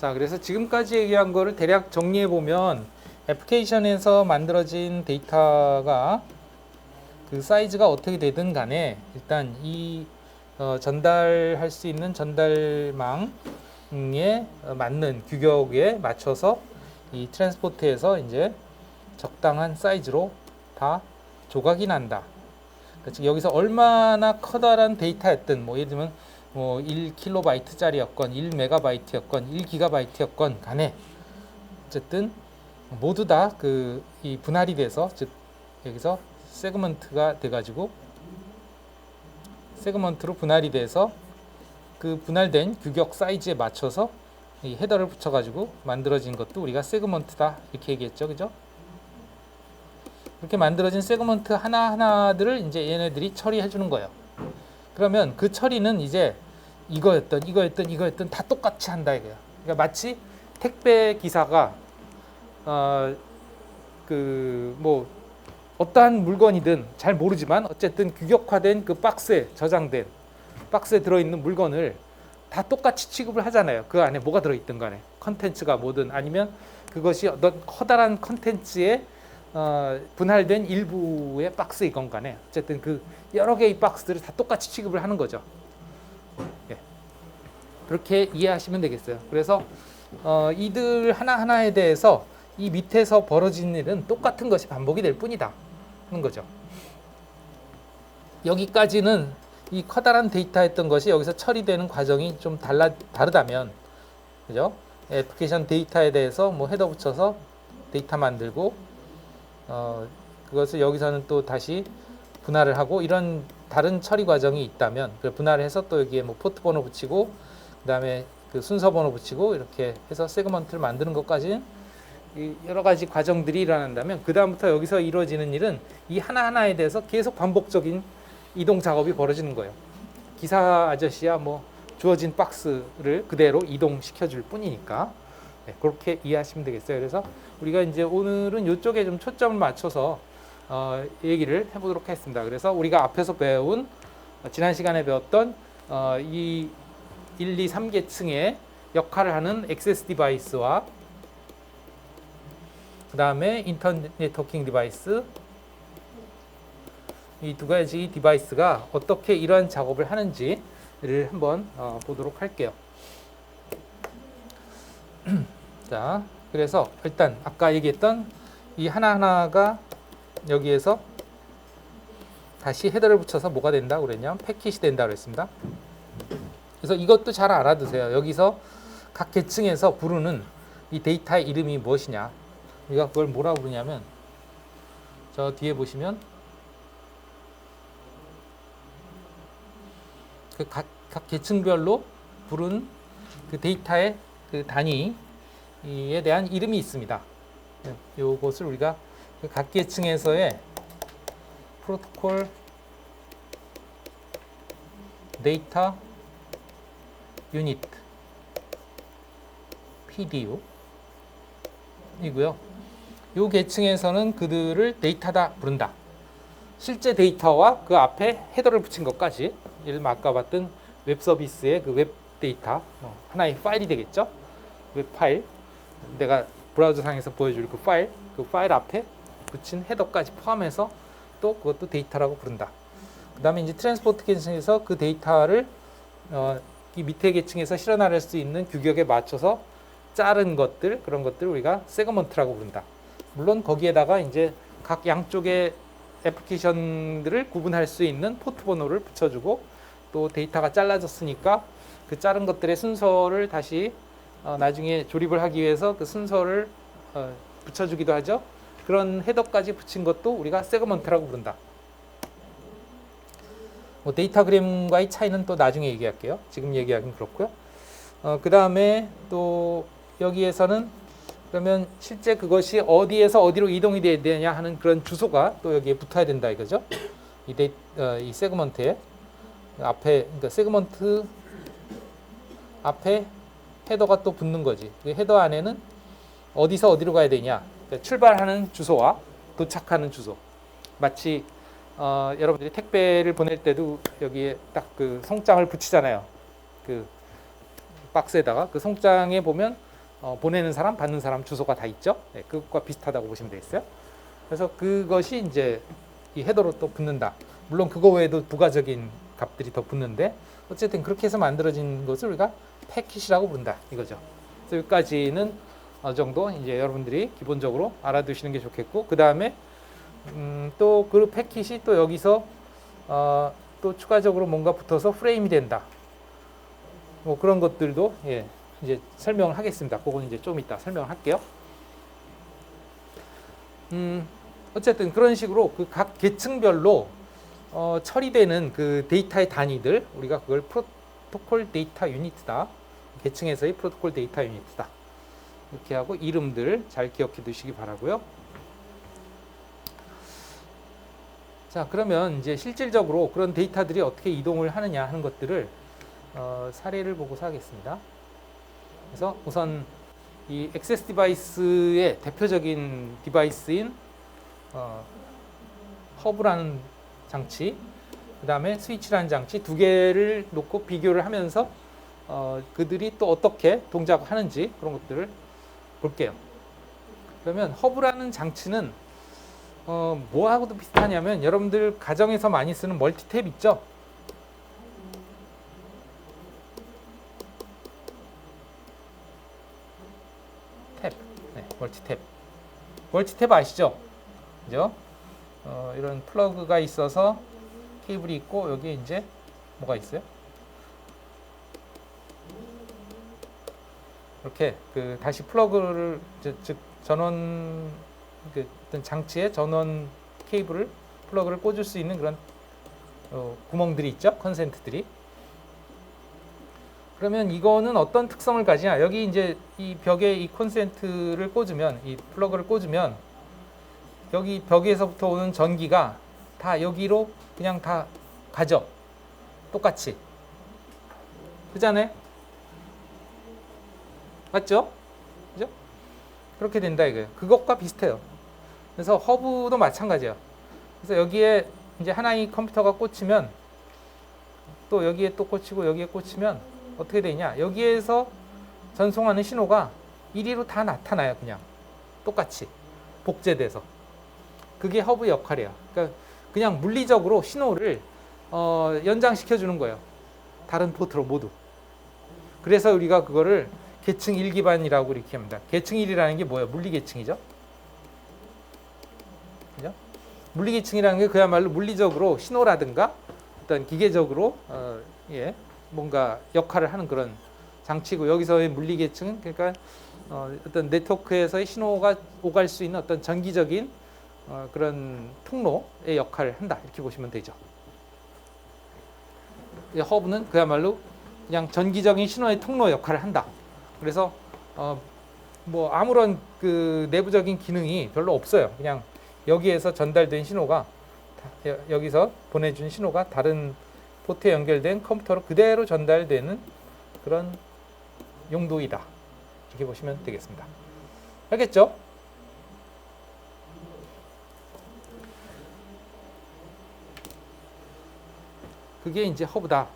자, 그래서 지금까지 얘기한 거를 대략 정리해 보면 애플리케이션에서 만들어진 데이터가 그 사이즈가 어떻게 되든 간에 일단 이 전달할 수 있는 전달망에 맞는 규격에 맞춰서 이 트랜스포트에서 이제 적당한 사이즈로 다 조각이 난다. 그러니까 여기서 얼마나 커다란 데이터였든 뭐 예를 들면 뭐 1kb짜리였건 1MB였건 1GB 간에 어쨌든 모두 다 그 이 분할이 돼서 즉 여기서 세그먼트가 돼가지고 세그먼트로 분할이 돼서 그 분할된 규격 사이즈에 맞춰서 이 헤더를 붙여가지고 만들어진 것도 우리가 세그먼트다 이렇게 얘기했죠, 그죠? 이렇게 만들어진 세그먼트 하나하나들을 이제 얘네들이 처리해 주는 거예요. 그러면 그 처리는 이제 이거였던 다 똑같이 한다 이거야. 그러니까 마치 택배 기사가 그 뭐 어떠한 물건이든 잘 모르지만 어쨌든 규격화된 그 박스에 저장된 박스에 들어있는 물건을 다 똑같이 취급을 하잖아요. 그 안에 뭐가 들어있든 간에 컨텐츠가 뭐든 아니면 그것이 어떤 커다란 컨텐츠에 분할된 일부의 박스이건 간에 어쨌든 그 여러 개의 박스들을 다 똑같이 취급을 하는 거죠. 예. 그렇게 이해하시면 되겠어요. 그래서 이들 하나하나에 대해서 이 밑에서 벌어진 일은 똑같은 것이 반복이 될 뿐이다 하는 거죠. 여기까지는 이 커다란 데이터였던 것이 여기서 처리되는 과정이 좀 다르다면, 그죠? 애플리케이션 데이터에 대해서 뭐 헤더 붙여서 데이터 만들고 그것을 여기서는 또 다시 분할을 하고 이런 다른 처리 과정이 있다면 그 분할을 해서 또 여기에 뭐 포트 번호 붙이고 그다음에 그 순서 번호 붙이고 이렇게 해서 세그먼트를 만드는 것까지는 여러 가지 과정들이 일어난다면 그 다음부터 여기서 이루어지는 일은 이 하나하나에 대해서 계속 반복적인 이동 작업이 벌어지는 거예요. 기사 아저씨야 뭐 주어진 박스를 그대로 이동시켜 줄 뿐이니까 네, 그렇게 이해하시면 되겠어요. 그래서 우리가 이제 오늘은 이쪽에 좀 초점을 맞춰서 얘기를 해보도록 하겠습니다. 그래서 우리가 앞에서 배운 지난 시간에 배웠던 이 1, 2, 3계층의 역할을 하는 액세스 디바이스와 그 다음에 인터넷 네트워킹 디바이스 이 두 가지 디바이스가 어떻게 이러한 작업을 하는지를 한번 보도록 할게요. 자, 그래서 일단 아까 얘기했던 이 하나하나가 여기에서 다시 헤더를 붙여서 뭐가 된다고 그랬냐? 패킷이 된다고 그랬습니다. 그래서 이것도 잘 알아두세요. 여기서 각 계층에서 부르는 이 데이터의 이름이 무엇이냐? 우리가 그걸 뭐라고 부르냐면 저 뒤에 보시면 그 각 계층별로 부른 그 데이터의 그 단위에 대한 이름이 있습니다. 이것을 우리가 각 계층에서의 프로토콜 데이터 유닛 PDU 이고요. 이 계층에서는 그들을 데이터다 부른다. 실제 데이터와 그 앞에 헤더를 붙인 것까지 예를 들면 아까 봤던 웹 서비스의 그 웹 데이터 하나의 파일이 되겠죠. 웹 파일 내가 브라우저 상에서 보여줄 그 파일 앞에 붙인 헤더까지 포함해서 또 그것도 데이터라고 부른다. 그 다음에 이제 트랜스포트 계층에서 그 데이터를 이 밑에 계층에서 실어나갈 수 있는 규격에 맞춰서 자른 것들 그런 것들을 우리가 세그먼트라고 부른다. 물론 거기에다가 이제 각 양쪽의 애플리케이션들을 구분할 수 있는 포트 번호를 붙여주고 또 데이터가 잘라졌으니까 그 자른 것들의 순서를 다시 나중에 조립을 하기 위해서 그 순서를 붙여주기도 하죠. 그런 헤더까지 붙인 것도 우리가 세그먼트라고 부른다. 뭐 데이터그램과의 차이는 또 나중에 얘기할게요. 지금 얘기하기는 그렇고요. 그 다음에 또 여기에서는 그러면 실제 그것이 어디에서 어디로 이동이 돼야 되냐 하는 그런 주소가 또 여기에 붙어야 된다 이거죠. 이 세그먼트에 앞에 그러니까 세그먼트 앞에 헤더가 또 붙는 거지. 그 헤더 안에는 어디서 어디로 가야 되냐. 그러니까 출발하는 주소와 도착하는 주소. 마치 여러분들이 택배를 보낼 때도 여기에 딱 그 송장을 붙이잖아요. 그 박스에다가 그 송장에 보면 보내는 사람, 받는 사람 주소가 다 있죠. 네, 그것과 비슷하다고 보시면 되겠어요. 그래서 그것이 이제 이 헤더로 또 붙는다. 물론 그거 외에도 부가적인 값들이 더 붙는데 어쨌든 그렇게 해서 만들어진 것을 우리가 패킷이라고 부른다 이거죠. 그래서 여기까지는 어느 정도 이제 여러분들이 기본적으로 알아두시는 게 좋겠고, 그 다음에 또 그 패킷이 또 여기서 또 추가적으로 뭔가 붙어서 프레임이 된다. 뭐 그런 것들도 예, 이제 설명을 하겠습니다. 그건 이제 좀 이따 설명을 할게요. 어쨌든 그런 식으로 그 각 계층별로 처리되는 그 데이터의 단위들, 우리가 그걸 프로토콜 데이터 유니트다. 계층에서의 프로토콜 데이터 유니트다. 이렇게 하고 이름들 잘 기억해 두시기 바라고요. 자, 그러면 이제 실질적으로 그런 데이터들이 어떻게 이동을 하느냐 하는 것들을 사례를 보고서 하겠습니다. 그래서 우선 이 액세스 디바이스의 대표적인 디바이스인 허브라는 장치, 그 다음에 스위치라는 장치 두 개를 놓고 비교를 하면서 그들이 또 어떻게 동작을 하는지 그런 것들을 볼게요. 그러면 허브라는 장치는 뭐하고도 비슷하냐면 여러분들 가정에서 많이 쓰는 멀티탭 있죠? 탭, 네, 멀티탭. 멀티탭 아시죠? 그죠? 이런 플러그가 있어서 케이블이 있고 여기에 이제 뭐가 있어요? 이렇게 그 다시 플러그를 즉 전원 그 어떤 장치에 전원 케이블을 플러그를 꽂을 수 있는 그런 구멍들이 있죠, 컨센트들이. 그러면 이거는 어떤 특성을 가지냐? 여기 이제 이 벽에 이 콘센트를 꽂으면, 이 플러그를 꽂으면 여기 벽에서부터 오는 전기가 다 여기로 그냥 다 가죠. 똑같이. 그잖아요? 맞죠? 그죠? 그렇게 된다 이거예요. 그것과 비슷해요. 그래서 허브도 마찬가지예요. 그래서 여기에 이제 하나의 컴퓨터가 꽂히면 또 여기에 또 꽂히고 여기에 꽂히면 어떻게 되냐? 여기에서 전송하는 신호가 이리로 다 나타나요. 그냥 똑같이 복제돼서. 그게 허브 역할이에요. 그러니까 그냥 물리적으로 신호를 연장시켜 주는 거예요. 다른 포트로 모두. 그래서 우리가 그거를 계층 1기반이라고 이렇게 합니다. 계층 1이라는 게 뭐예요? 물리계층이죠. 그죠? 물리계층이라는 게 그야말로 물리적으로 신호라든가 어떤 기계적으로 예, 뭔가 역할을 하는 그런 장치고, 여기서의 물리계층은 그러니까 어떤 네트워크에서의 신호가 오갈 수 있는 어떤 전기적인 그런 통로의 역할을 한다, 이렇게 보시면 되죠. 허브는 그야말로 그냥 전기적인 신호의 통로 역할을 한다. 그래서 뭐 아무런 그 내부적인 기능이 별로 없어요. 그냥 여기에서 전달된 신호가 여기서 보내준 신호가 다른 포트에 연결된 컴퓨터로 그대로 전달되는 그런 용도이다, 이렇게 보시면 되겠습니다. 알겠죠? 그게 이제 허브다.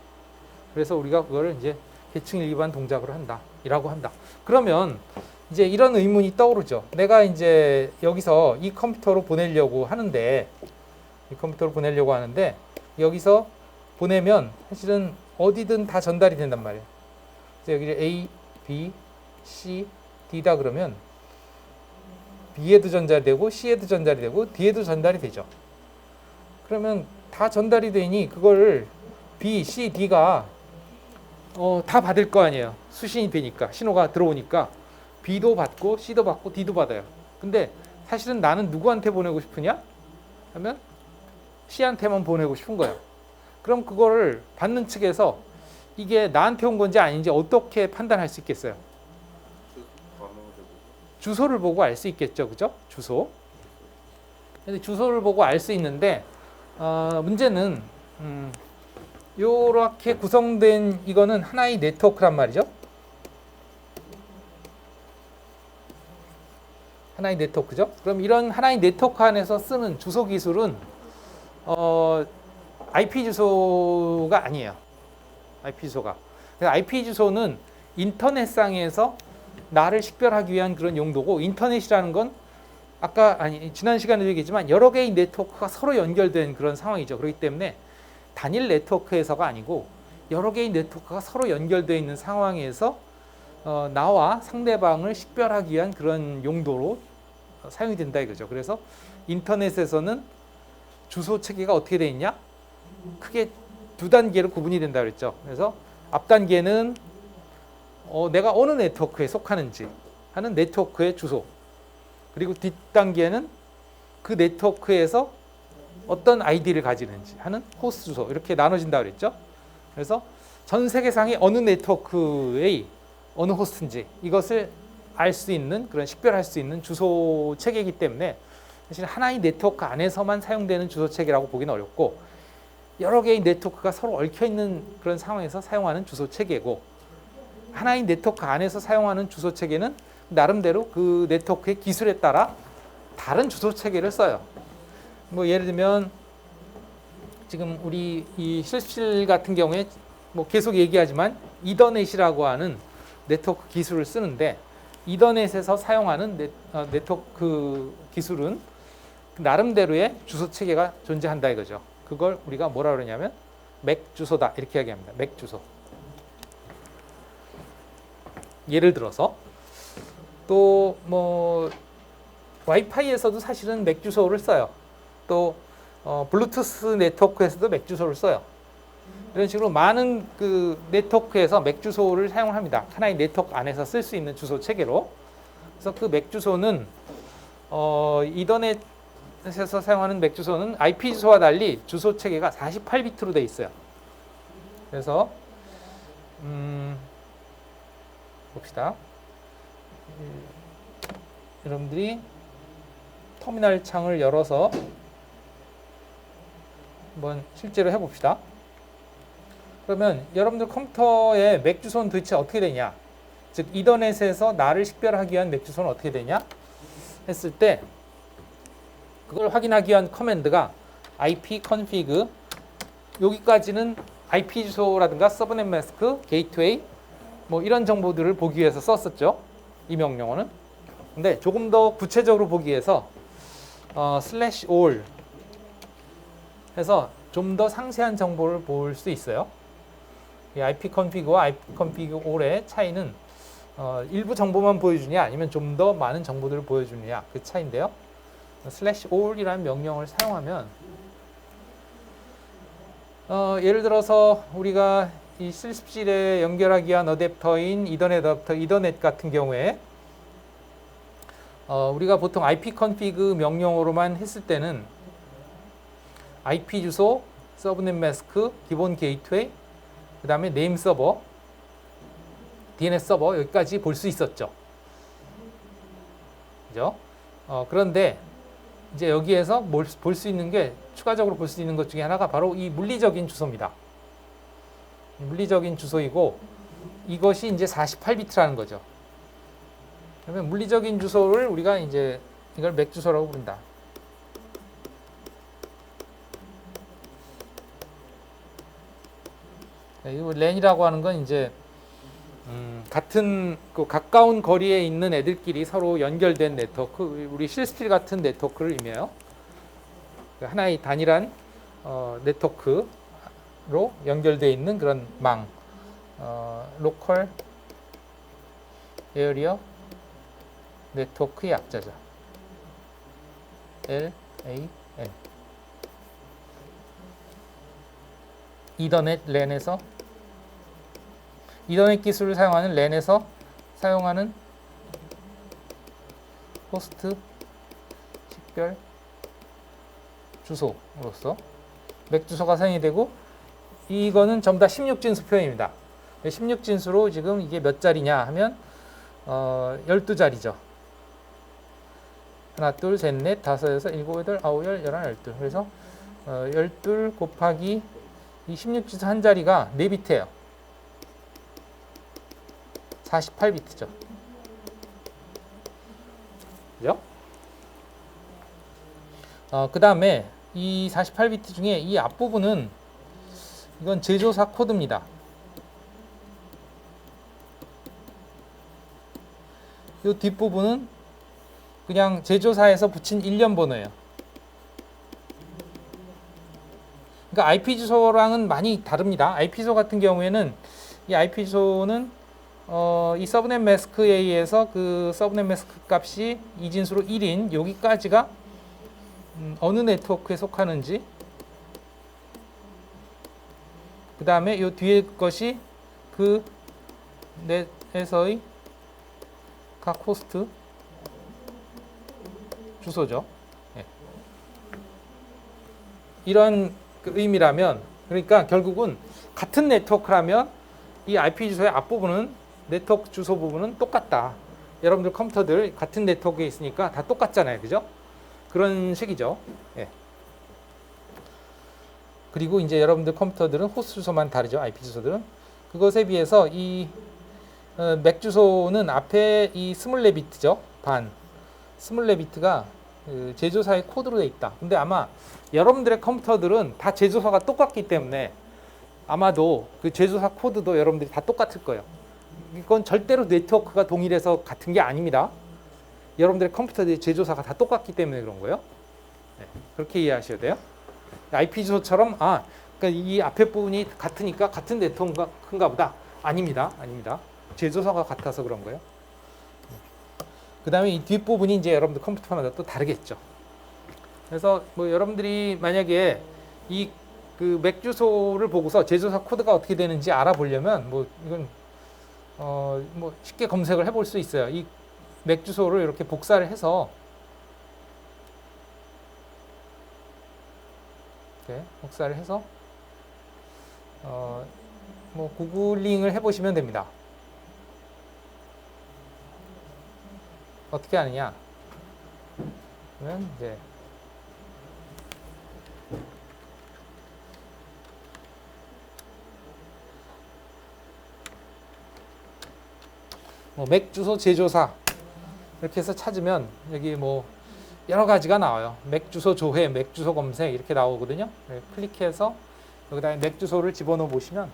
그래서 우리가 그걸 이제 계층 1기반 동작으로 한다, 이라고 한다. 그러면 이제 이런 의문이 떠오르죠. 내가 이제 여기서 이 컴퓨터로 보내려고 하는데, 여기서 보내면 사실은 어디든 다 전달이 된단 말이에요. 그래서 여기를 A, B, C, D다 그러면 B에도 전달이 되고 C에도 전달이 되고 D에도 전달이 되죠. 그러면 다 전달이 되니 그걸 B, C, D가 다 받을 거 아니에요. 수신이 되니까, 신호가 들어오니까 B도 받고 C도 받고 D도 받아요. 근데 사실은 나는 누구한테 보내고 싶으냐? 하면 C한테만 보내고 싶은 거예요. 그럼 그거를 받는 측에서 이게 나한테 온 건지 아닌지 어떻게 판단할 수 있겠어요? 주소를 보고 알 수 있겠죠, 그죠? 주소. 근데 주소를 보고 알 수 있는데 문제는 요렇게 구성된 이거는 하나의 네트워크란 말이죠. 하나의 네트워크죠. 그럼 이런 하나의 네트워크 안에서 쓰는 주소 기술은 IP 주소가 아니에요. IP 주소가. IP 주소는 인터넷상에서 나를 식별하기 위한 그런 용도고, 인터넷이라는 건 지난 시간에도 얘기했지만 여러 개의 네트워크가 서로 연결된 그런 상황이죠. 그렇기 때문에 단일 네트워크에서가 아니고 여러 개의 네트워크가 서로 연결되어 있는 상황에서 나와 상대방을 식별하기 위한 그런 용도로 사용이 된다 이거죠. 그래서 인터넷에서는 주소 체계가 어떻게 되어 있냐? 크게 두 단계로 구분이 된다 그랬죠. 그래서 앞 단계는 내가 어느 네트워크에 속하는지 하는 네트워크의 주소, 그리고 뒷 단계는 그 네트워크에서 어떤 아이디를 가지는지 하는 호스트 주소, 이렇게 나눠진다 그랬죠. 그래서 전 세계상의 어느 네트워크의 어느 호스트인지 이것을 알 수 있는, 그런 식별할 수 있는 주소 체계이기 때문에 사실 하나의 네트워크 안에서만 사용되는 주소 체계라고 보기는 어렵고, 여러 개의 네트워크가 서로 얽혀 있는 그런 상황에서 사용하는 주소 체계고, 하나의 네트워크 안에서 사용하는 주소 체계는 나름대로 그 네트워크의 기술에 따라 다른 주소 체계를 써요. 뭐 예를 들면 지금 우리 이 실습실 같은 경우에 뭐 계속 얘기하지만 이더넷이라고 하는 네트워크 기술을 쓰는데, 이더넷에서 사용하는 네트워크 기술은 나름대로의 주소 체계가 존재한다 이거죠. 그걸 우리가 뭐라 그러냐면 맥 주소다 이렇게 이야기합니다. 맥 주소. 예를 들어서 또 뭐 와이파이에서도 사실은 맥 주소를 써요. 또 블루투스 네트워크에서도 맥 주소를 써요. 이런 식으로 많은 그 네트워크에서 맥 주소를 사용합니다. 하나의 네트워크 안에서 쓸 수 있는 주소 체계로. 그래서 그 맥 주소는 이더넷에서 사용하는 맥 주소는 IP 주소와 달리 주소 체계가 48비트로 되어 있어요. 그래서 봅시다. 여러분들이 터미널 창을 열어서 한번 실제로 해봅시다. 그러면 여러분들 컴퓨터의 맥 주소는 도대체 어떻게 되냐? 즉 이더넷에서 나를 식별하기 위한 맥 주소는 어떻게 되냐? 했을 때 그걸 확인하기 위한 커맨드가 ipconfig, 여기까지는 IP 주소라든가 서브넷 마스크, 게이트웨이 뭐 이런 정보들을 보기 위해서 썼었죠. 이 명령어는. 근데 조금 더 구체적으로 보기 위해서 /all 해서 좀 더 상세한 정보를 볼 수 있어요. 이 ipconfig와 ipconfig_all의 차이는 일부 정보만 보여주냐 아니면 좀 더 많은 정보들을 보여주느냐 그 차이인데요. /all이라는 명령을 사용하면 예를 들어서 우리가 이 실습실에 연결하기 위한 어댑터인 이더넷 어댑터, 이더넷 같은 경우에 우리가 보통 ipconfig 명령어로만 했을 때는 IP 주소, 서브넷 마스크, 기본 게이트웨이, 그 다음에 네임 서버, DNS 서버 여기까지 볼 수 있었죠. 그죠? 그런데 이제 여기에서 볼 수 있는 게, 추가적으로 볼 수 있는 것 중에 하나가 바로 이 물리적인 주소입니다. 물리적인 주소이고, 이것이 이제 48비트라는 거죠. 그러면 물리적인 주소를 우리가 이제 이걸 맥 주소라고 부른다. 이 랜이라고 하는 건 이제 같은 그 가까운 거리에 있는 애들끼리 서로 연결된 네트워크, 우리 실스필 같은 네트워크를 의미해요. 하나의 단일한 네트워크로 연결되어 있는 그런 망, 로컬 에어리어 네트워크의 약자죠. LAN. 이더넷 랜에서, 이더넷 기술을 사용하는 랜에서 사용하는 호스트 식별 주소로서 맥 주소가 사용이 되고, 이거는 전부 다 16진수 표현입니다. 16진수로 지금 이게 몇 자리냐 하면 12자리죠. 하나, 둘, 셋, 넷, 다섯, 여섯, 일곱, 여덟, 아홉, 열, 열하나, 열둘. 그래서 12 곱하기 이 16진수 한 자리가 4비트예요. 48비트죠. 그죠? 그 다음에 이 48비트 중에 이 앞부분은 이건 제조사 코드입니다. 이 뒷부분은 그냥 제조사에서 붙인 일련 번호예요. 그러니까 IP 주소랑은 많이 다릅니다. IP 주소 같은 경우에는 이 IP 주소는 이 서브넷 매스크에 의해서 그 서브넷 매스크 값이 이진수로 1인 여기까지가 어느 네트워크에 속하는지, 그 다음에 이 뒤에 것이 그 넷에서의 각 호스트 주소죠. 예. 이런 그 의미라면, 그러니까 결국은 같은 네트워크라면 이 IP 주소의 앞부분은 네트워크 주소 부분은 똑같다. 여러분들 컴퓨터들 같은 네트워크에 있으니까 다 똑같잖아요. 그죠? 그런 식이죠. 예. 그리고 이제 여러분들 컴퓨터들은 호스트 주소만 다르죠. IP 주소들은. 그것에 비해서 이 맥 주소는 앞에 이 24비트죠. 반. 24비트가 그 제조사의 코드로 되어 있다. 근데 아마 여러분들의 컴퓨터들은 다 제조사가 똑같기 때문에 아마도 그 제조사 코드도 여러분들이 다 똑같을 거예요. 이건 절대로 네트워크가 동일해서 같은 게 아닙니다. 여러분들의 컴퓨터들의 제조사가 다 똑같기 때문에 그런 거예요. 네, 그렇게 이해하셔야 돼요. IP 주소처럼 그러니까 이 앞에 부분이 같으니까 같은 네트워크인가 보다. 아닙니다. 아닙니다. 제조사가 같아서 그런 거예요. 그 다음에 이 뒷부분이 이제 여러분들 컴퓨터마다 또 다르겠죠. 그래서 뭐 여러분들이 만약에 이 그 맥 주소를 보고서 제조사 코드가 어떻게 되는지 알아보려면 뭐 이건 뭐 쉽게 검색을 해볼 수 있어요. 이 맥 주소를 이렇게 복사를 해서 이렇게 복사를 해서 뭐 구글링을 해보시면 됩니다. 어떻게 하느냐? 그러면 이제 뭐 맥 주소 제조사 이렇게 해서 찾으면 여기 뭐 여러 가지가 나와요. 맥 주소 조회, 맥 주소 검색 이렇게 나오거든요. 네, 클릭해서 여기다 맥 주소를 집어넣어 보시면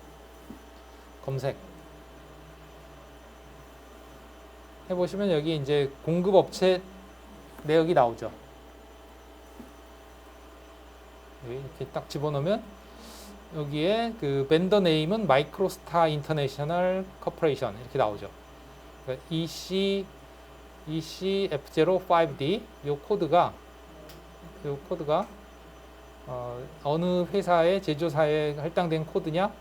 검색 해보시면 여기 이제 공급 업체 내역이 나오죠. 여기 이렇게 딱 집어넣으면 여기에 그 벤더 네임은 마이크로스타 인터내셔널 커퍼레이션 이렇게 나오죠. 그러니까 ECF05D 요 코드가 어느 회사의 제조사에 할당된 코드냐?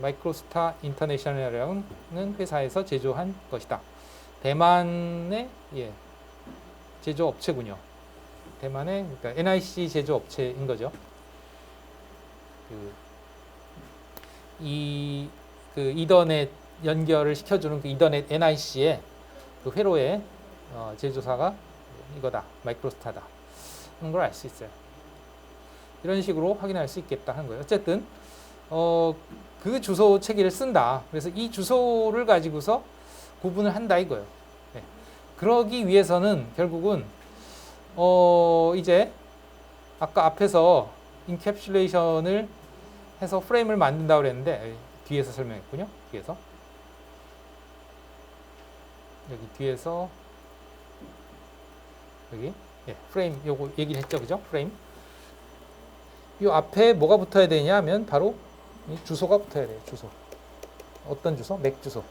마이크로스타 인터내셔널이라는 회사에서 제조한 것이다. 대만의 제조 업체군요. 대만의 그러니까 NIC 제조 업체인 거죠. 그 이더넷 연결을 시켜주는 그 이더넷 NIC의 그 회로의 제조사가 이거다, 마이크로스타다 하는 걸 알 수 있어요. 이런 식으로 확인할 수 있겠다 하는 거예요. 어쨌든 그 주소 체계를 쓴다. 그래서 이 주소를 가지고서 구분을 한다 이거예요. 네. 그러기 위해서는 결국은 이제 아까 앞에서 인캡슐레이션을 해서 프레임을 만든다고 그랬는데 뒤에서 설명했군요. 뒤에서 여기 뒤에서 여기 프레임 요거 얘기를 했죠, 그죠? 프레임. 요 앞에 뭐가 붙어야 되냐 하면 바로 이 주소가 붙어야 돼요. 주소. 어떤 주소? 맥 주소.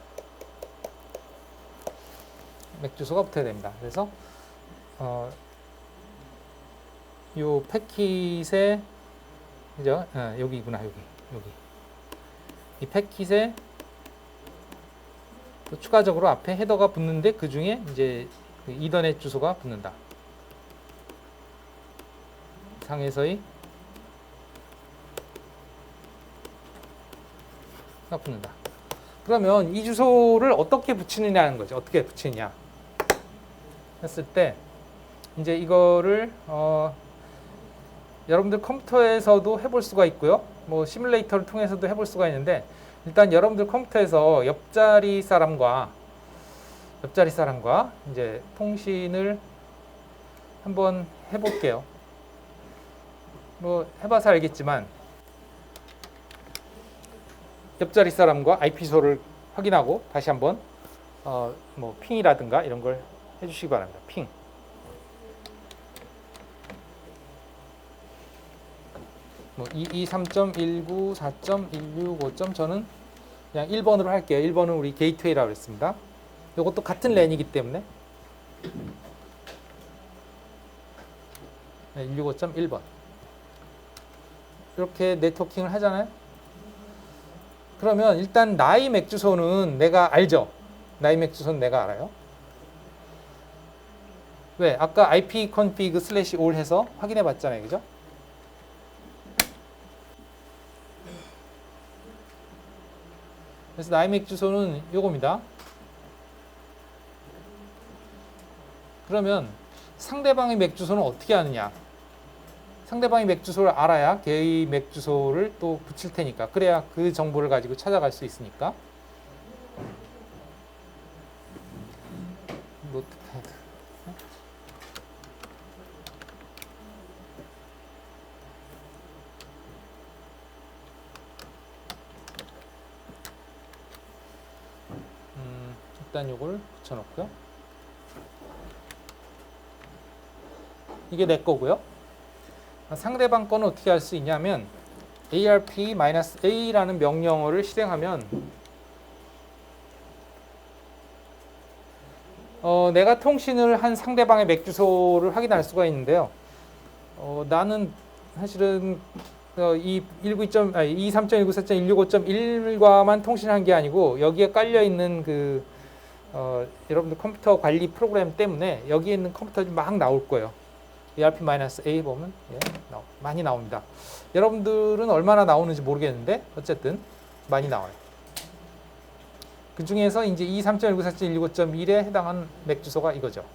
맥 주소가 붙어야 됩니다. 그래서 요 패킷에 그죠? 여기구나. 여기. 이 패킷에 또 추가적으로 앞에 헤더가 붙는데 그 중에 이제 그 이더넷 주소가 붙는다. 상에서의 붙는다. 그러면 이 주소를 어떻게 붙이느냐는 거죠. 어떻게 붙이느냐 했을 때 이제 이거를 여러분들 컴퓨터에서도 해볼 수가 있고요. 뭐 시뮬레이터를 통해서도 해볼 수가 있는데 일단 여러분들 컴퓨터에서 옆자리 사람과 이제 통신을 한번 해볼게요. 뭐 해봐서 알겠지만 옆자리 사람과 IP 주소를 확인하고 다시 한번 뭐 핑이라든가 이런 걸 해주시기 바랍니다. 핑. 뭐 223.19, 4.165. 저는 그냥 1번으로 할게요. 1번은 우리 게이트웨이라고 했습니다. 이것도 같은 랜이기 때문에 165.1번. 이렇게 네트워킹을 하잖아요. 그러면 일단 나의 맥 주소는 내가 알죠. 나의 맥 주소는 내가 알아요. 왜? 아까 ipconfig/all 해서 확인해 봤잖아요. 그죠? 그래서 나의 맥 주소는 요겁니다. 그러면 상대방의 맥 주소는 어떻게 아느냐? 상대방의 맥 주소를 알아야 걔의 맥 주소를 또 붙일 테니까. 그래야 그 정보를 가지고 찾아갈 수 있으니까. 노트패드. 일단 요걸 붙여놓고요. 이게 내 거고요. 상대방 거는 어떻게 할 수 있냐면 arp-a라는 명령어를 실행하면 내가 통신을 한 상대방의 맥 주소를 확인할 수가 있는데요. 나는 사실은 이 23.19.4.165.1과만 통신한 게 아니고 여기에 깔려 있는 여러분들 컴퓨터 관리 프로그램 때문에 여기에 있는 컴퓨터들이 막 나올 거예요. arp-a 보면 많이 나옵니다. 여러분들은 얼마나 나오는지 모르겠는데 어쨌든 많이 나와요. 그 중에서 이제 23.19.4.165.1에 해당하는 맥 주소가 이거죠.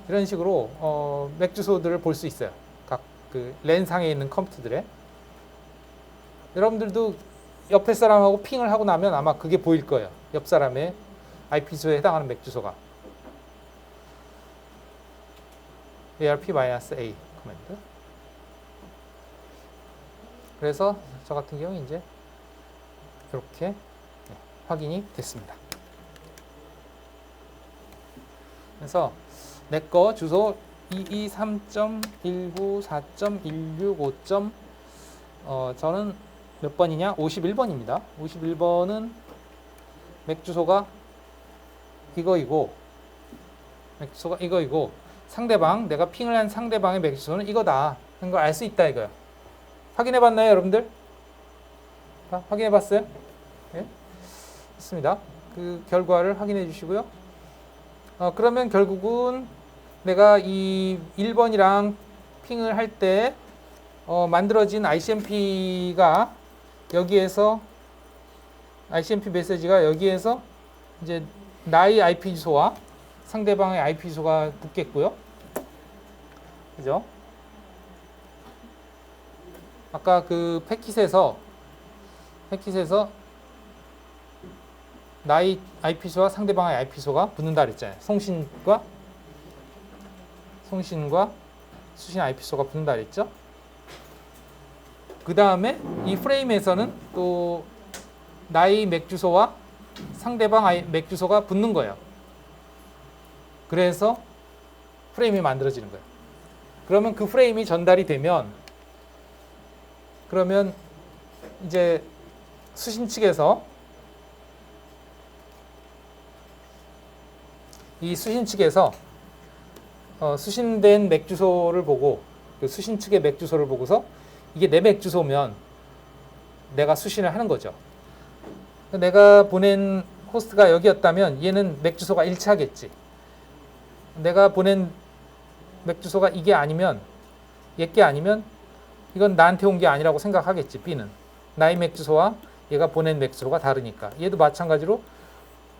이런 식으로 맥 주소들을 볼 수 있어요. 각 그 랜상에 있는 컴퓨터들에. 여러분들도 옆에 사람하고 핑을 하고 나면 아마 그게 보일 거예요. 옆 사람의 IP 주소에 해당하는 맥 주소가. arp-a 커맨드. 그래서 저 같은 경우 이제 이렇게 확인이 됐습니다. 그래서 내 거 주소 223.194.165. 저는 몇 번이냐? 51번입니다. 51번은 맥 주소가 이거이고 맥 주소가 이거이고 상대방, 내가 핑을 한 상대방의 맥 주소는 이거다 하는 걸 알 수 있다 이거야. 확인해 봤나요, 여러분들? 확인해 봤어요? 네? 좋습니다. 그 결과를 확인해 주시고요. 그러면 결국은 내가 이 1번이랑 핑을 할 때 만들어진 ICMP가 여기에서 ICMP 메시지가 여기에서 이제 나의 IP 주소와 상대방의 IP 주소가 붙겠고요. 그죠? 아까 그 패킷에서 나의 IP 주소와 상대방의 IP 주소가 붙는다 그랬잖아요. 송신과 수신 IP 주소가 붙는다 그랬죠? 그 다음에 이 프레임에서는 또 나의 맥 주소와 상대방 맥 주소가 붙는 거예요. 그래서 프레임이 만들어지는 거예요. 그러면 그 프레임이 전달이 되면 그러면 이제 수신 측에서 수신된 맥 주소를 보고 그 수신 측의 맥 주소를 보고서 이게 내 맥 주소면 내가 수신을 하는 거죠. 내가 보낸 호스트가 여기였다면 얘는 맥 주소가 일치하겠지. 내가 보낸 맥 주소가 이게 아니면 얘게 아니면 이건 나한테 온 게 아니라고 생각하겠지. B는 나의 맥 주소와 얘가 보낸 맥 주소가 다르니까. 얘도 마찬가지로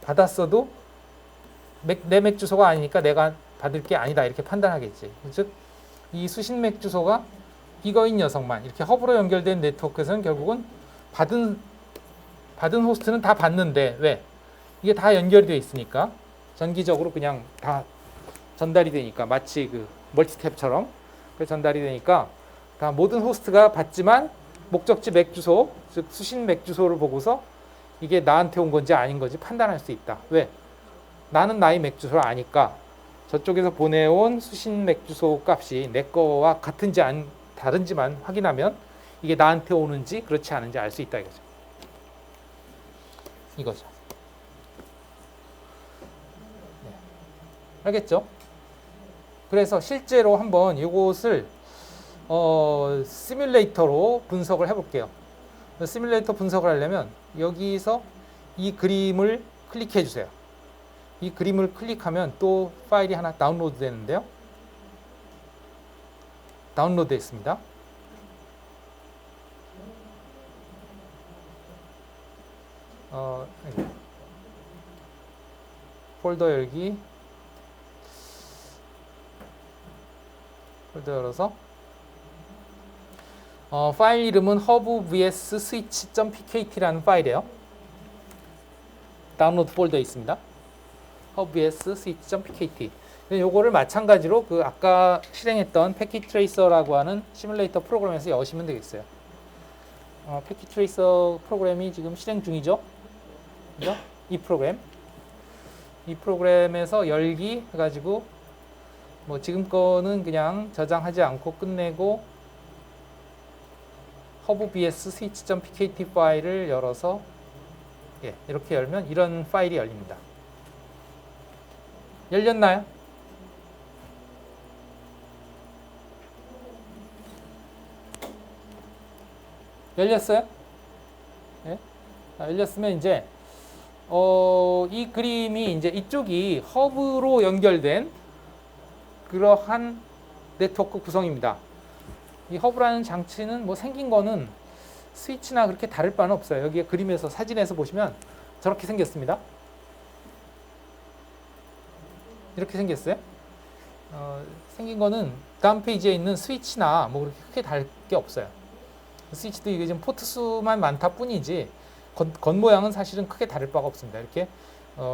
받았어도 내 맥 주소가 아니니까 내가 받을 게 아니다 이렇게 판단하겠지. 즉 이 수신 맥 주소가 이거인 녀석만 이렇게 허브로 연결된 네트워크에서는 결국은 받은 호스트는 다 받는데 왜? 이게 다 연결이 되어 있으니까 전기적으로 그냥 다 전달이 되니까 마치 그 멀티탭처럼 전달이 되니까 다 모든 호스트가 받지만 목적지 맥 주소 즉 수신 맥 주소를 보고서 이게 나한테 온 건지 아닌 건지 판단할 수 있다. 왜? 나는 나의 맥 주소를 아니까 저쪽에서 보내온 수신 맥 주소 값이 내 거와 같은지 다른지만 확인하면 이게 나한테 오는지 그렇지 않은지 알 수 있다 이거죠. 이거죠. 네. 알겠죠? 그래서 실제로 한번 이것을 시뮬레이터로 분석을 해볼게요. 시뮬레이터 분석을 하려면 여기서 이 그림을 클릭해 주세요. 이 그림을 클릭하면 또 파일이 하나 다운로드 되는데요. 다운로드 됐습니다. 폴더 열기, 폴더 열어서 파일 이름은 hub vs switch.pkt라는 파일이에요. 다운로드 폴더에 있습니다. hub vs switch.pkt. 요거를 마찬가지로 그 아까 실행했던 패킷 트레이서라고 하는 시뮬레이터 프로그램에서 여시면 되겠어요. 패킷 트레이서 프로그램이 지금 실행 중이죠. 그죠? 이 프로그램에서 열기 해가지고 뭐 지금 거는 그냥 저장하지 않고 끝내고 hub vs switch.pkt 파일을 열어서 이렇게 열면 이런 파일이 열립니다. 열렸나요? 열렸어요? 네? 열렸으면 이제 이 그림이 이제 이쪽이 허브로 연결된 그러한 네트워크 구성입니다. 이 허브라는 장치는 뭐 생긴 거는 스위치나 그렇게 다를 바는 없어요. 여기 그림에서 사진에서 보시면 저렇게 생겼습니다. 이렇게 생겼어요. 생긴 거는 다음 페이지에 있는 스위치나 뭐 그렇게 크게 다를 게 없어요. 스위치도 이게 지금 포트 수만 많다 뿐이지 겉모양은 사실은 크게 다를 바가 없습니다. 이렇게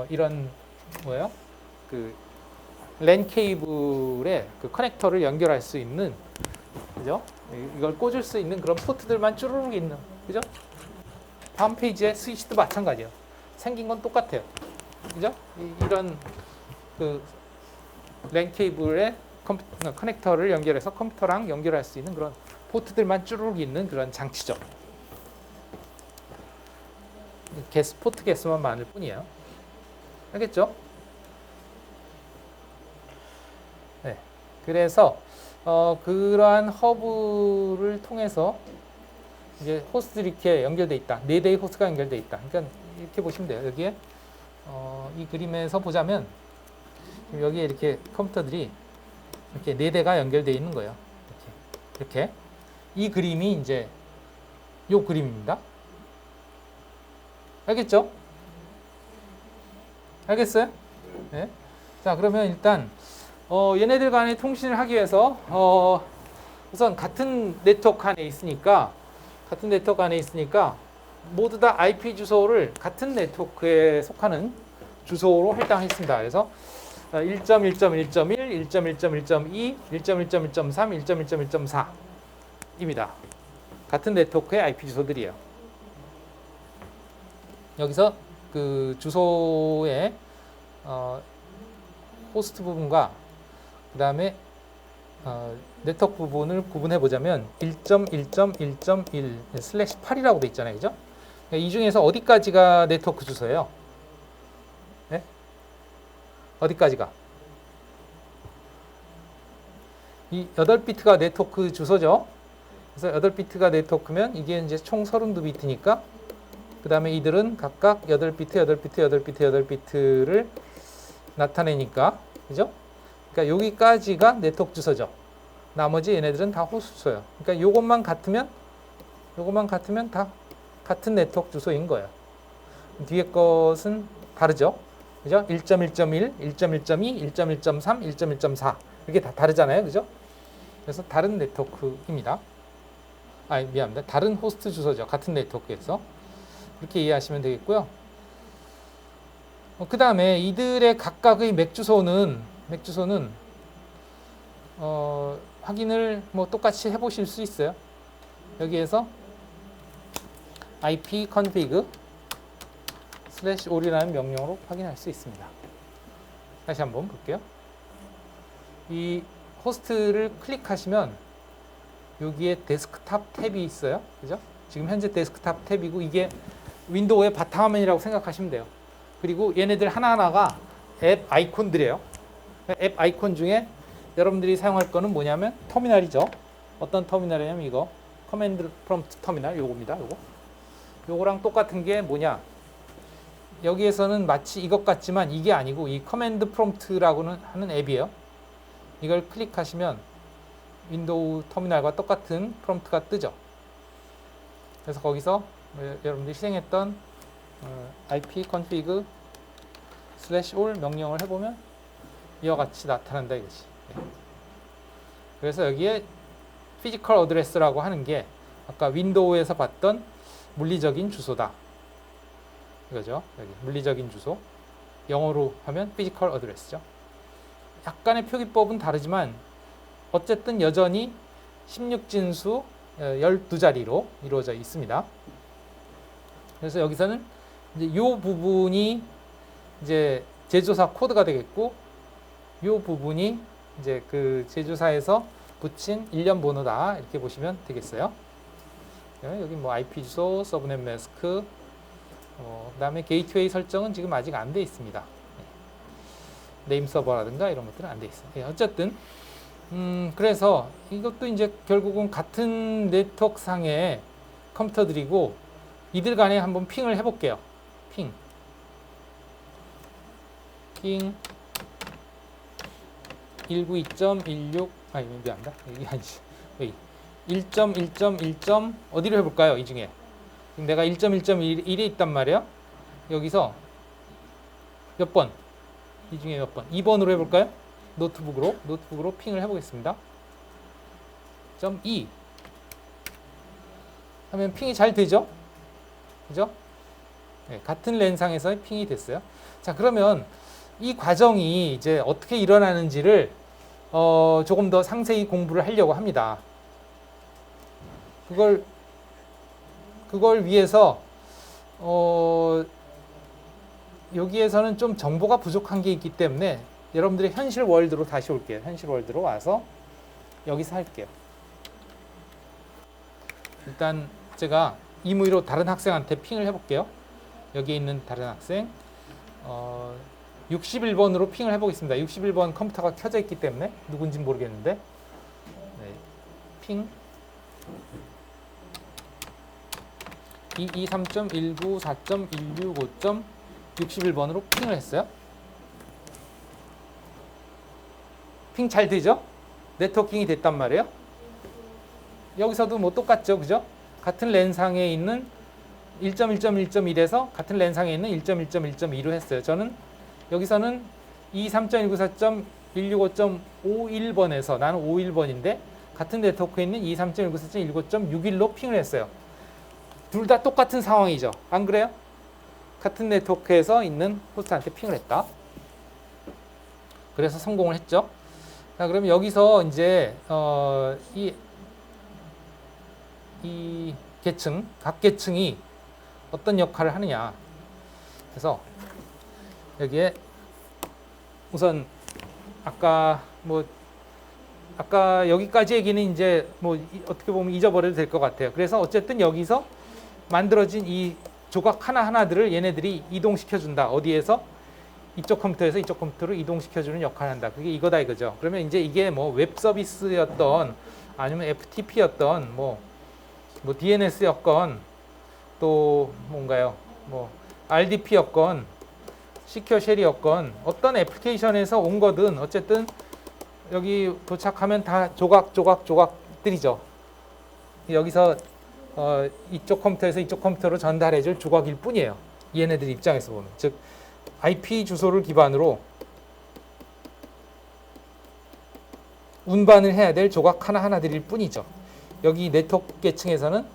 이런 뭐예요? 그 랜 케이블에 그 커넥터를 연결할 수 있는, 그죠? 이걸 꽂을 수 있는 그런 포트들만 쭈루룩 있는, 그죠? 다음 페이지에 스위치도 마찬가지예요. 생긴 건 똑같아요. 그죠? 이런 그 랜 케이블에 커넥터를 연결해서 컴퓨터랑 연결할 수 있는 그런 포트들만 쭈루룩 있는 그런 장치죠. 포트 개수만 많을 뿐이에요. 알겠죠? 네. 그래서 그러한 허브를 통해서 이제 호스트들이 이렇게 연결돼 있다. 4대의 호스트가 연결돼 있다. 그러니까 이렇게 보시면 돼요. 여기에 이 그림에서 보자면 여기에 이렇게 컴퓨터들이 이렇게 4대가 연결되어 있는 거예요. 이렇게. 이 그림이 이제 요 그림입니다. 알겠죠? 알겠어요? 네. 자, 그러면 일단 얘네들 간의 통신을 하기 위해서 우선 같은 네트워크 안에 있으니까 모두 다 IP 주소를 같은 네트워크에 속하는 주소로 할당했습니다. 그래서 1.1.1.1, 1.1.1.2, 1.1.1.3, 1.1.1.4입니다. 같은 네트워크의 IP 주소들이에요. 여기서 그 주소의 호스트 부분과 그 다음에 네트워크 부분을 구분해 보자면 1.1.1.1/8이라고 돼 있잖아요. 그죠? 이 중에서 어디까지가 네트워크 주소예요? 네? 어디까지가? 이 8비트가 네트워크 주소죠. 그래서 8비트가 네트워크면 이게 이제 총 32비트니까 그 다음에 이들은 각각 8비트, 8비트, 8비트, 8비트를 나타내니까, 그죠? 그러니까 여기까지가 네트워크 주소죠. 나머지 얘네들은 다 호스트 주소예요. 그러니까 요것만 같으면 다 같은 네트워크 주소인 거예요. 뒤에 것은 다르죠. 그죠? 1.1.1, 1.1.2, 1.1.3, 1.1.4 이렇게 다 다르잖아요. 그죠? 그래서 다른 네트워크입니다. 미안합니다. 다른 호스트 주소죠. 같은 네트워크에서. 그렇게 이해하시면 되겠고요. 그 다음에 이들의 각각의 맥 주소는 확인을 뭐 똑같이 해보실 수 있어요. 여기에서 ip config /all이라는 명령으로 확인할 수 있습니다. 다시 한번 볼게요. 이 호스트를 클릭하시면 여기에 데스크탑 탭이 있어요. 그죠? 지금 현재 데스크탑 탭이고 이게 윈도우의 바탕화면이라고 생각하시면 돼요. 그리고 얘네들 하나하나가 앱 아이콘들이에요. 앱 아이콘 중에 여러분들이 사용할 거는 뭐냐면 터미널이죠. 어떤 터미널이냐면 이거 커맨드 프롬프트 터미널 요겁니다. 요거랑 똑같은 게 뭐냐? 여기에서는 마치 이것 같지만 이게 아니고 이 커맨드 프롬프트라고는 하는 앱이에요. 이걸 클릭하시면 윈도우 터미널과 똑같은 프롬프트가 뜨죠. 그래서 거기서 여러분들이 실행했던 ipconfig /all 명령을 해보면 이와 같이 나타난다 이거지. 그래서 여기에 피지컬 어드레스라고 하는 게 아까 윈도우에서 봤던 물리적인 주소다. 이거죠. 여기 물리적인 주소. 영어로 하면 피지컬 어드레스죠. 약간의 표기법은 다르지만 어쨌든 여전히 16진수 12자리로 이루어져 있습니다. 그래서 여기서는 이제 이 부분이 이제 제조사 코드가 되겠고 이 부분이 이제 그 제조사에서 붙인 일련 번호다 이렇게 보시면 되겠어요. 여기 뭐 IP 주소, 서브넷 매스크, 그다음에 게이트웨이 설정은 지금 아직 안 돼 있습니다. 네임 서버라든가 이런 것들은 안 돼 있어요. 어쨌든 그래서 이것도 이제 결국은 같은 네트워크 상의 컴퓨터들이고 이들 간에 한번 핑을 해볼게요. 핑 192.16 아니 미안합니다. 이게 아니지. 1.1.1. 어디로 해볼까요? 이 중에 지금 내가 1.1.1에 있단 말이에요. 여기서 몇 번? 이 중에 몇 번? 2번으로 해볼까요? 노트북으로 핑을 해보겠습니다. .2 하면 핑이 잘 되죠? 그죠? 네, 같은 랜상에서 핑이 됐어요. 자, 그러면 이 과정이 이제 어떻게 일어나는지를 조금 더 상세히 공부를 하려고 합니다. 그걸 위해서 여기에서는 좀 정보가 부족한 게 있기 때문에 여러분들의 현실 월드로 다시 올게요. 현실 월드로 와서 여기서 할게요. 일단 제가 임의로 다른 학생한테 핑을 해볼게요. 여기에 있는 다른 학생 61번으로 핑을 해보겠습니다. 61번 컴퓨터가 켜져 있기 때문에 누군지 모르겠는데 네, 핑 223.194.165.61번으로 핑을 했어요. 핑 잘 되죠? 네트워킹이 됐단 말이에요. 여기서도 뭐 똑같죠, 그죠? 같은 랜상에 있는 1.1.1.1에서 같은 랜상에 있는 1.1.1.2로 했어요. 저는 여기서는 23.194.165.51번에서 나는 51번인데 같은 네트워크에 있는 23.194.165.61로 핑을 했어요. 둘 다 똑같은 상황이죠. 안 그래요? 같은 네트워크에서 있는 호스트한테 핑을 했다. 그래서 성공을 했죠. 자, 그러면 여기서 이제 이 계층, 각 계층이 어떤 역할을 하느냐. 그래서 여기에 우선 아까 여기까지 얘기는 이제 뭐 어떻게 보면 잊어버려도 될 것 같아요. 그래서 어쨌든 여기서 만들어진 이 조각 하나하나들을 얘네들이 이동시켜준다. 어디에서? 이쪽 컴퓨터에서 이쪽 컴퓨터로 이동시켜주는 역할을 한다. 그게 이거다 이거죠. 그러면 이제 이게 뭐 웹 서비스였던 아니면 FTP였던 뭐 DNS였건 또 뭔가요? 뭐 RDP였건 시큐어 쉘이었건 어떤 애플리케이션에서 온 거든 어쨌든 여기 도착하면 다 조각들이죠. 여기서 이쪽 컴퓨터에서 이쪽 컴퓨터로 전달해줄 조각일 뿐이에요. 얘네들 입장에서 보면. 즉 IP 주소를 기반으로 운반을 해야 될 조각 하나하나들일 뿐이죠. 여기 네트워크 계층에서는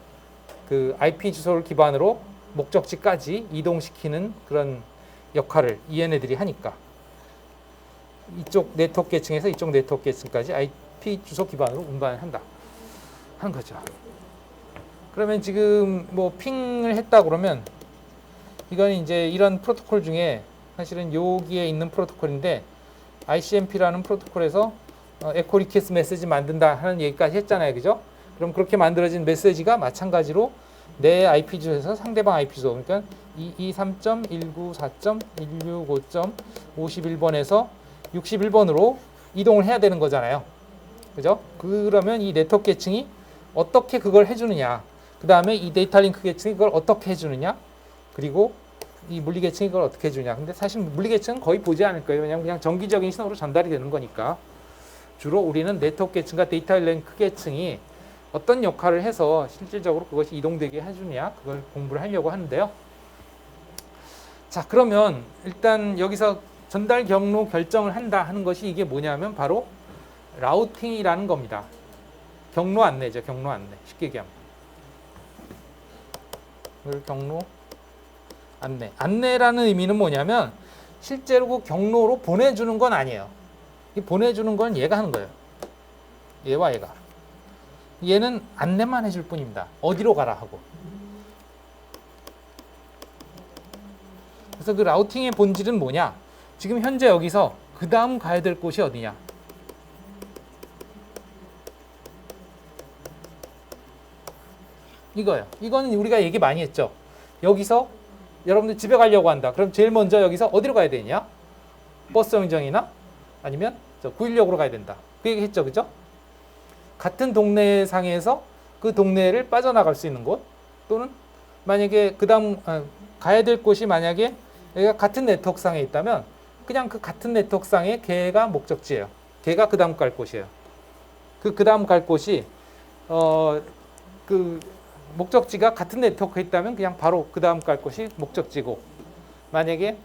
그 IP 주소를 기반으로 목적지까지 이동시키는 그런 역할을 얘네들이 하니까 이쪽 네트워크 계층에서 이쪽 네트워크 계층까지 IP 주소 기반으로 운반을 한다 하는 거죠. 그러면 지금 뭐 핑을 했다 그러면 이건 이제 이런 프로토콜 중에 사실은 여기에 있는 프로토콜인데 ICMP라는 프로토콜에서 에코 리퀘스트 메시지 만든다 하는 얘기까지 했잖아요. 그죠? 그럼 그렇게 만들어진 메시지가 마찬가지로 내 IP 주소에서 상대방 IP 주소, 그러니까 223.194.165.51번에서 61번으로 이동을 해야 되는 거잖아요. 그죠? 그러면 이 네트워크 계층이 어떻게 그걸 해주느냐, 그 다음에 이 데이터 링크 계층이 그걸 어떻게 해주느냐, 그리고 이 물리 계층이 그걸 어떻게 해주냐. 근데 사실 물리 계층은 거의 보지 않을 거예요. 왜냐하면 그냥 정기적인 신호로 전달이 되는 거니까. 주로 우리는 네트워크 계층과 데이터 링크 계층이 어떤 역할을 해서 실질적으로 그것이 이동되게 해주냐, 그걸 공부를 하려고 하는데요. 자, 그러면 일단 여기서 전달 경로 결정을 한다 하는 것이 이게 뭐냐면 바로 라우팅이라는 겁니다. 경로 안내죠. 경로 안내. 쉽게 얘기하면. 경로 안내. 안내라는 의미는 뭐냐면 실제로 그 경로로 보내주는 건 아니에요. 이 보내주는 건 얘가 하는 거예요. 얘와 얘가. 얘는 안내만 해줄 뿐입니다. 어디로 가라 하고. 그래서 그 라우팅의 본질은 뭐냐? 지금 현재 여기서 그 다음 가야 될 곳이 어디냐? 이거예요. 이거는 우리가 얘기 많이 했죠. 여기서 여러분들 집에 가려고 한다. 그럼 제일 먼저 여기서 어디로 가야 되냐? 버스 정류장이나 아니면 916으로 가야 된다. 그 얘기 했죠. 그죠? 같은 동네 상에서 그 동네를 빠져나갈 수 있는 곳, 또는 만약에 그 다음 가야 될 곳이 만약에 여기가 같은 네트워크 상에 있다면 그냥 그 같은 네트워크 상에 걔가 목적지예요. 걔가 그 다음 갈 곳이에요. 그 다음 갈 곳이 그 목적지가 같은 네트워크에 있다면 그냥 바로 그 다음 갈 곳이 목적지고, 만약에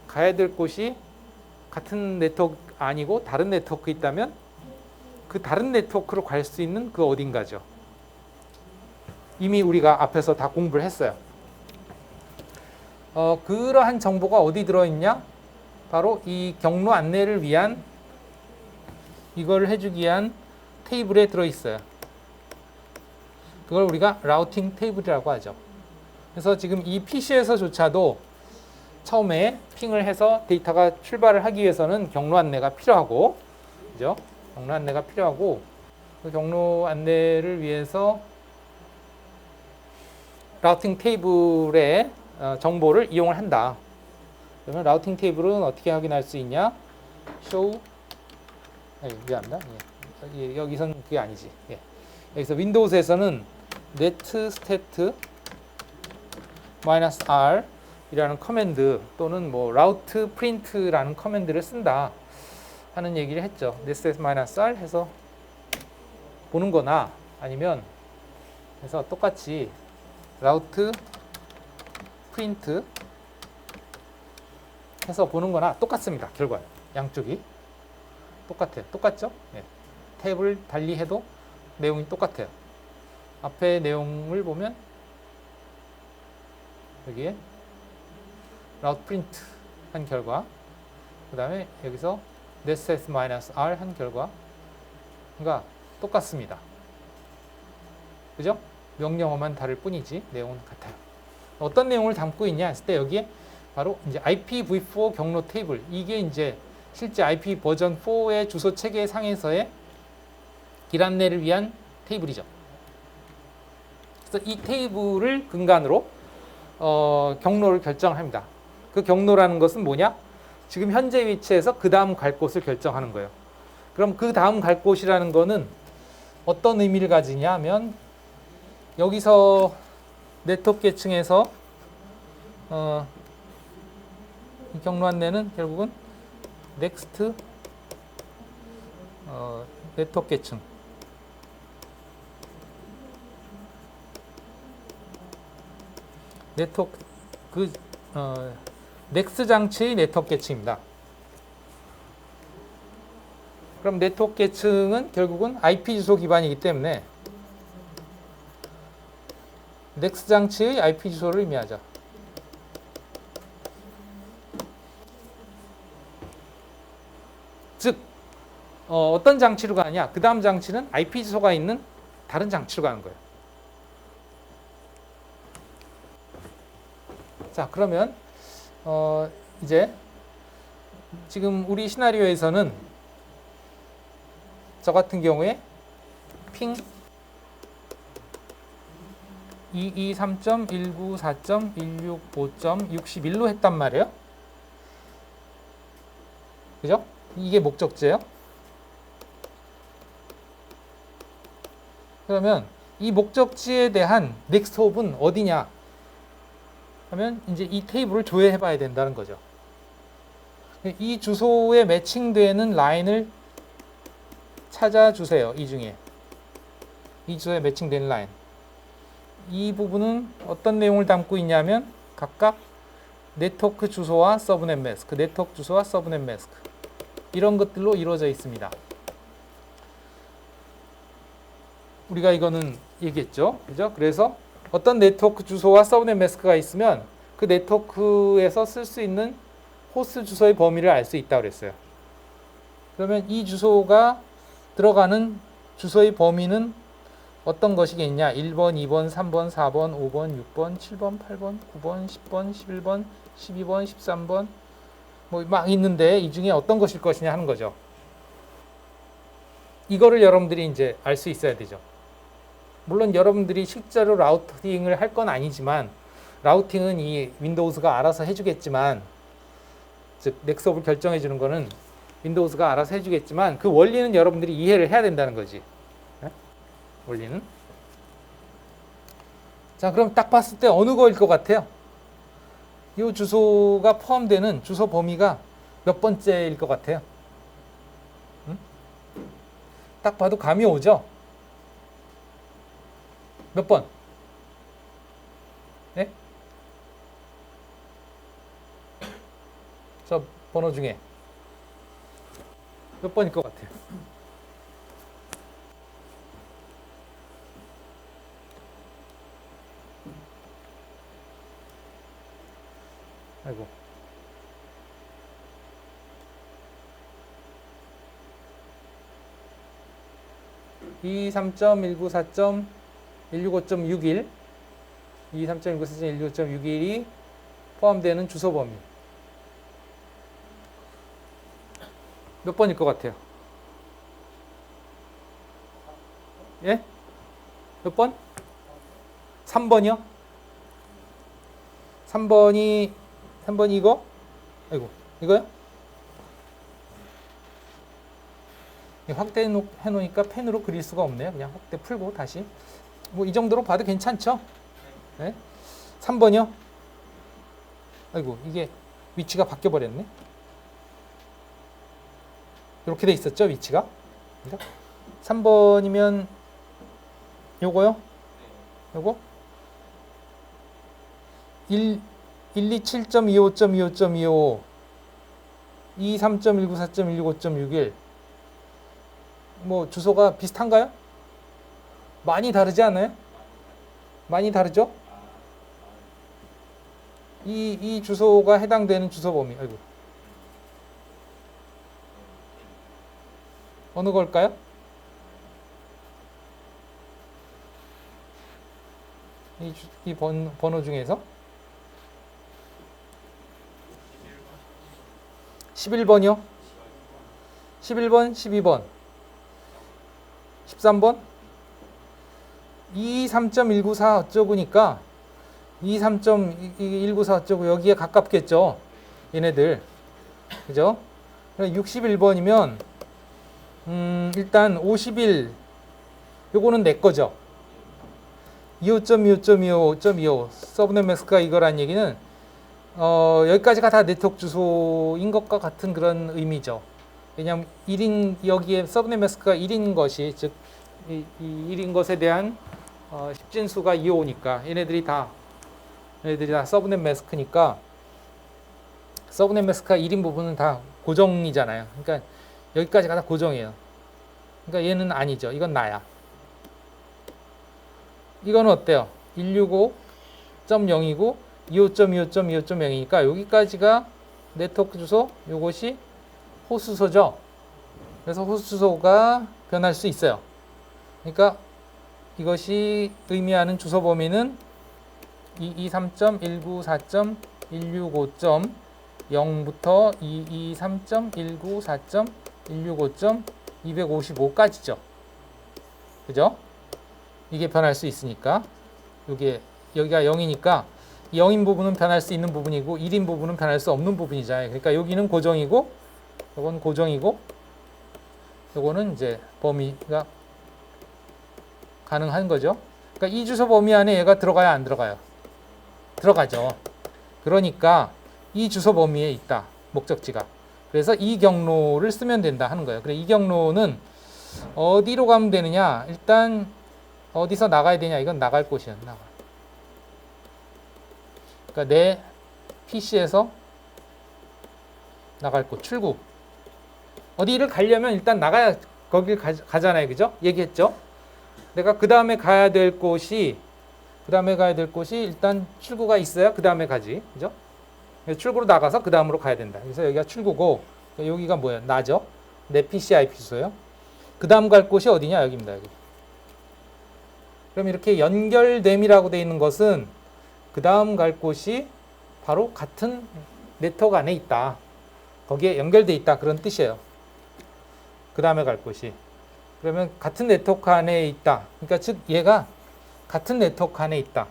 가야 될 곳이 같은 네트워크 아니고 다른 네트워크에 있다면 그 다른 네트워크로 갈 수 있는 그 어딘가죠. 이미 우리가 앞에서 다 공부를 했어요. 그러한 정보가 어디 들어있냐? 바로 이 경로 안내를 위한, 이걸 해주기 위한 테이블에 들어있어요. 그걸 우리가 라우팅 테이블이라고 하죠. 그래서 지금 이 PC에서조차도 처음에 핑을 해서 데이터가 출발을 하기 위해서는 경로 안내가 필요하고, 그죠? 경로 안내가 필요하고, 그 경로 안내를 위해서 라우팅 테이블의 정보를 이용을 한다. 그러면 라우팅 테이블은 어떻게 확인할 수 있냐? show, 미안합니다. 예. 여기서는 그게 아니지. 예. 여기서 윈도우즈에서는 netstat -r 이라는 커맨드, 또는 뭐 route print라는 커맨드를 쓴다 하는 얘기를 했죠. netstat -r 해서 보는 거나, 아니면 해서 똑같이 route print 해서 보는 거나 똑같습니다. 결과는 양쪽이 똑같아요. 똑같죠? 예. 탭을 달리 해도 내용이 똑같아요. 앞에 내용을 보면 여기에 route print 한 결과, 그 다음에 여기서 netstat -r 한 결과, 그러니까 똑같습니다. 그죠? 명령어만 다를 뿐이지 내용은 같아요. 어떤 내용을 담고 있냐 했을 때 여기에 바로 이제 IPv4 경로 테이블, 이게 이제 실제 IP 버전 4의 주소 체계 상에서의 길 안내를 위한 테이블이죠. 그래서 이 테이블을 근간으로 경로를 결정합니다. 그 경로라는 것은 뭐냐? 지금 현재 위치에서 그 다음 갈 곳을 결정하는 거예요. 그럼 그 다음 갈 곳이라는 거는 어떤 의미를 가지냐 하면, 여기서 네트워크 계층에서 이 경로 안내는 결국은 next 네트워크 계층, 네트워크 넥스 장치의 네트워크 계층입니다. 그럼 네트워크 계층은 결국은 IP 주소 기반이기 때문에 넥스 장치의 IP 주소를 의미하죠. 즉 어떤 장치로 가느냐? 그 다음 장치는 IP 주소가 있는 다른 장치로 가는 거예요. 자, 그러면 이제 지금 우리 시나리오에서는 저 같은 경우에 핑 223.194.165.61로 했단 말이에요. 그죠? 이게 목적지예요. 그러면 이 목적지에 대한 넥스트 홉은 어디냐 하면 이제 이 테이블을 조회해 봐야 된다는 거죠. 이 주소에 매칭되는 라인을 찾아주세요. 이 중에 이 주소에 매칭되는 라인, 이 부분은 어떤 내용을 담고 있냐면 각각 네트워크 주소와 서브넷 매스크, 네트워크 주소와 서브넷 매스크, 이런 것들로 이루어져 있습니다. 우리가 이거는 얘기했죠. 그죠? 그래서 어떤 네트워크 주소와 서브넷 매스크가 있으면 그 네트워크에서 쓸 수 있는 호스트 주소의 범위를 알 수 있다고 그랬어요. 그러면 이 주소가 들어가는 주소의 범위는 어떤 것이겠냐? 1번, 2번, 3번, 4번, 5번, 6번, 7번, 8번, 9번, 10번, 11번, 12번, 13번 뭐 막 있는데 이 중에 어떤 것일 것이냐 하는 거죠. 이거를 여러분들이 이제 알 수 있어야 되죠. 물론 여러분들이 실제로 라우팅을 할 건 아니지만, 라우팅은 이 윈도우즈가 알아서 해주겠지만, 즉 넥스트홉을 결정해 주는 거는 윈도우즈가 알아서 해주겠지만 그 원리는 여러분들이 이해를 해야 된다는 거지. 네? 원리는. 자, 그럼 딱 봤을 때 어느 거일 것 같아요? 이 주소가 포함되는 주소 범위가 몇 번째일 것 같아요? 응? 딱 봐도 감이 오죠? 몇 번? 네? 저 번호 중에 몇 번일 것 같아요? 아이고. 이 3.194.165.61 23.194.165.61이 포함되는 주소 범위 몇 번일 것 같아요? 예? 몇 번? 3번이요? 3번이 이거? 아이고, 이거요? 확대 해놓으니까 펜으로 그릴 수가 없네요. 그냥 확대 풀고 다시. 뭐 이 정도로 봐도 괜찮죠? 네? 3번이요? 아이고, 이게 위치가 바뀌어 버렸네. 이렇게 돼 있었죠, 위치가? 3번이면 요거요? 요거? 127.25.25.25 23.194.165.61 뭐 주소가 비슷한가요? 많이 다르지 않아요? 많이 다르죠? 이 주소가 해당되는 주소 범위. 아이고. 어느 걸까요? 이 번호 중에서 11번이요? 11번, 12번, 13번? 23.194 어쩌고니까 23.194 어쩌고 여기에 가깝겠죠. 얘네들. 그죠? 61번이면 일단 51 요거는 내 거죠. 25.25.25.25 서브넷 매스크가 이거란 얘기는 여기까지가 다 네트워크 주소인 것과 같은 그런 의미죠. 왜냐하면 1인 여기에 서브넷 매스크가 1인 것이 즉 이 1인 것에 대한 십진수가 2호니까 얘네들이 다 서브넷 매스크니까 서브넷 매스크가 1인 부분은 다 고정이잖아요. 그러니까 여기까지가 다 고정이에요. 그러니까 얘는 아니죠. 이건 나야. 이거는 어때요? 165.0이고 25.25.25.0이니까 여기까지가 네트워크 주소, 요것이 호스트 주소죠. 그래서 호스트 주소가 변할 수 있어요. 그러니까 이것이 의미하는 주소 범위는 223.194.165.0부터 223.194.165.255까지죠. 그죠? 이게 변할 수 있으니까 여기가 0이니까 0인 부분은 변할 수 있는 부분이고 1인 부분은 변할 수 없는 부분이잖아요. 그러니까 여기는 고정이고 요건 고정이고 요거는 이제 범위가 가능한 거죠. 그러니까 이 주소 범위 안에 얘가 들어가야 안 들어가요? 들어가죠. 그러니까 이 주소 범위에 있다. 목적지가. 그래서 이 경로를 쓰면 된다 하는 거예요. 그래 이 경로는 어디로 가면 되느냐? 일단 어디서 나가야 되냐? 이건 나갈 곳이야. 그러니까 내 PC에서 나갈 곳, 출구. 어디를 가려면 일단 나가야 거길 가잖아요. 그죠? 얘기했죠? 내가 그 다음에 가야 될 곳이 일단 출구가 있어야 그 다음에 가지. 그죠? 출구로 나가서 그 다음으로 가야 된다. 그래서 여기가 출구고, 여기가 뭐예요? 나죠? 내 PC IP 주소예요. 그 다음 갈 곳이 어디냐? 여기입니다. 여기. 그럼 이렇게 연결됨이라고 되어 있는 것은 그 다음 갈 곳이 바로 같은 네트워크 안에 있다. 거기에 연결돼 있다. 그런 뜻이에요. 그 다음에 갈 곳이. 그러면 같은 네트워크 안에 있다. 그러니까 즉 얘가 같은 네트워크 안에 있다.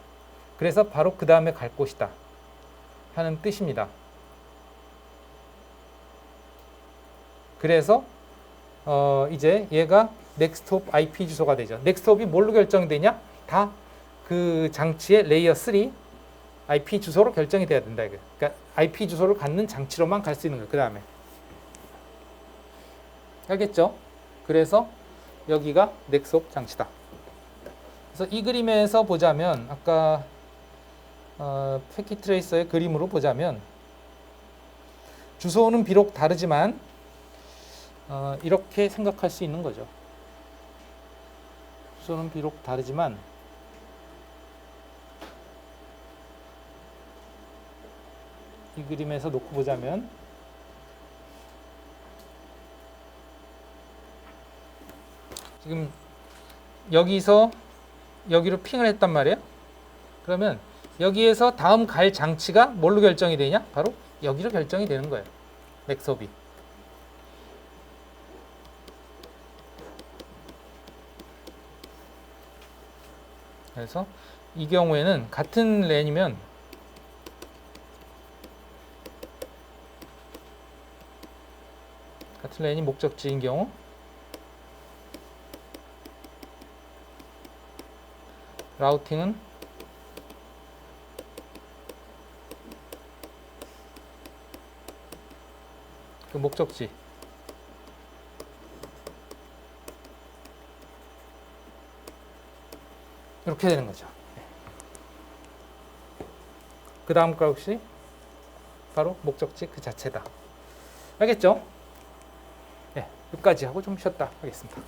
그래서 바로 그 다음에 갈 곳이다. 하는 뜻입니다. 그래서 이제 얘가 넥스트홉 IP 주소가 되죠. 넥스트홉이 뭘로 결정되냐? 다 그 장치의 레이어 3 IP 주소로 결정이 돼야 된다. 이거. 그러니까 IP 주소를 갖는 장치로만 갈 수 있는 거예요. 그 다음에. 알겠죠? 그래서 여기가 넥스트홉 장치다. 그래서 이 그림에서 보자면 아까 패킷 트레이서의 그림으로 보자면 주소는 비록 다르지만 이렇게 생각할 수 있는 거죠. 주소는 비록 다르지만 이 그림에서 놓고 보자면 지금 여기서 여기로 핑을 했단 말이에요. 그러면 여기에서 다음 갈 장치가 뭘로 결정이 되냐? 바로 여기로 결정이 되는 거예요. 넥스트홉이. 그래서 이 경우에는 같은 랜이면 같은 랜이 목적지인 경우 라우팅은 그 목적지 이렇게 되는 거죠. 그 다음 값이 바로 목적지 그 자체다. 알겠죠? 네, 여기까지 하고 좀 쉬었다 하겠습니다.